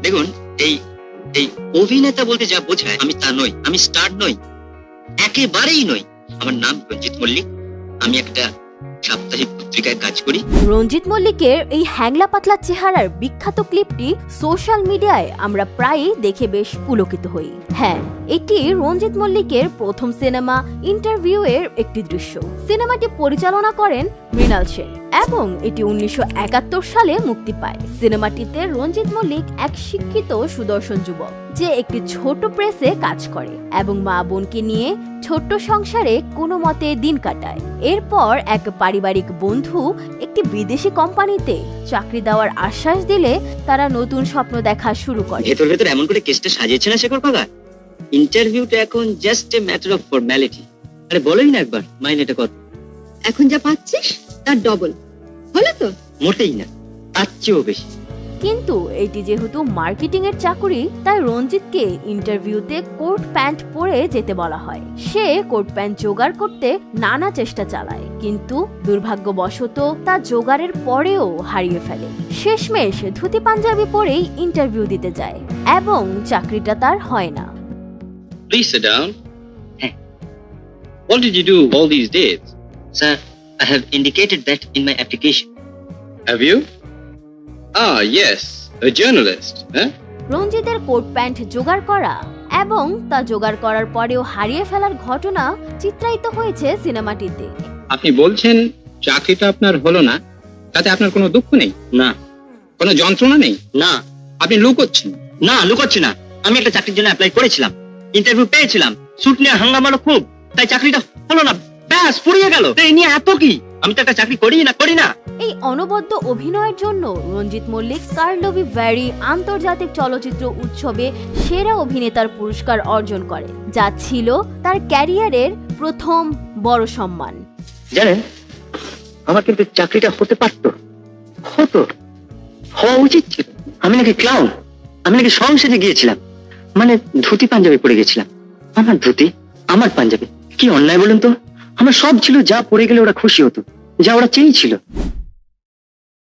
দেখুন, এই এই অভিনেতা বলতে যা বোঝায় আমি তা নই। আমি স্টার নই, একেবারেই নই। আমার নাম রঞ্জিত মল্লিক। আমি একটা সাপ্তাহিক পত্রিকায় কাজ করি। রঞ্জিত মল্লিকের এই হ্যাংলা পাতলা চেহারার বিখ্যাত ক্লিপটি সোশ্যাল মিডিয়ায় আমরা প্রায়ই দেখে বেশ পুলকিত হই। হ্যাঁ, এটি রঞ্জিত মল্লিকের প্রথম সিনেমা ইন্টারভিউ এর একটি দৃশ্য। সিনেমাটি পরিচালনা করেন মৃণাল সেন এবং এটি 1971 সালে মুক্তি পায়। সিনেমাটিতে রঞ্জিত মল্লিক এক শিক্ষিত সুদর্শন যুবক যে একটি ছোট প্রেসে কাজ করে এবং মা বোনকে নিয়ে ছোট্ট সংসারে কোনো মতে দিন কাটায়। এরপর এক পারিবারিক বন্ধু একটি বিদেশি কোম্পানিতে চাকরি দেওয়ার আশ্বাস দিলে তারা নতুন স্বপ্ন দেখা শুরু করে। ভেতর ভেতর এমন করে কেসটা সাজিয়েছে না শেখর কাকা, ইন্টারভিউটা এখন just a matter of formality. আরে বলোই না একবার মাইনেটা কত? এখন যা পাচ্ছিস তার ডবল হলো তো? মোটেই না, তার চেয়েও বেশি। কিন্তু এটি যেহেতু মার্কেটিং এর চাকরি, তাই রঞ্জিতকে ইন্টারভিউতে কোট প্যান্ট পরে যেতে বলা হয়। সে কোট প্যান্ট জোগাড় করতে নানা চেষ্টা চালায়, কিন্তু দুর্ভাগ্যবশত তা জোগাড়ের পরেও হারিয়ে ফেলে। শেষমেশ ধুতি পাঞ্জাবি পরেই ইন্টারভিউ দিতে যায় এবং চাকরিটা তার হয় না। Please sit down. What did you do all these days? Sir, I have indicated that in my application. Have you? Ah, yes, a journalist, huh? রঞ্জিতের কোট প্যান্ট জোগাড় করা এবং তা জোগাড় করার পরেও হারিয়ে ফেলার ঘটনা চিত্রায়িত হয়েছে সিনেমাটিতে। আপনি বলছেন চাকরিটা আপনার হলো না, তাতে আপনার কোনো দুঃখ নেই? না। কোনো যন্ত্রণা নেই? না। আপনি লুকোচ্ছেন? না, লুকোচ্ছি না। আমি একটা চাকরির জন্য অ্যাপ্লাই করেছিলাম, ইন্টারভিউ পেয়েছিলাম, শুট নিয়ে হাঙ্গামা হলো খুব, তাই চাকরিটা হলো না, ব্যাস ফুরিয়ে গেল। এই নিয়ে এত কি? আমি তো একটা চাকরি করি না। এই অনবদ্য অভিনয়ের জন্য রঞ্জিত মল্লিক কার্লোভি ভ্যারি আন্তর্জাতিক চলচ্চিত্র উৎসবে সেরা অভিনেতার পুরস্কার অর্জন করে, যা ছিল তার ক্যারিয়ারের প্রথম বড় সম্মান। জানেন, আমার কিন্তু চাকরিটা হতে পারতো, হওয়া উচিত ছিল। আমি নাকি ক্লাউন, আমি নাকি সংসদে গিয়েছিলাম, মানে ধুতি পাঞ্জাবি পরে গেছিলাম। আমার ধুতি, আমার পাঞ্জাবি, কি অন্যায় বলুন তো? আমার সব ছিল, যা পরে গেলে ওরা খুশি হতো, যা ওরা চেয়েছিল।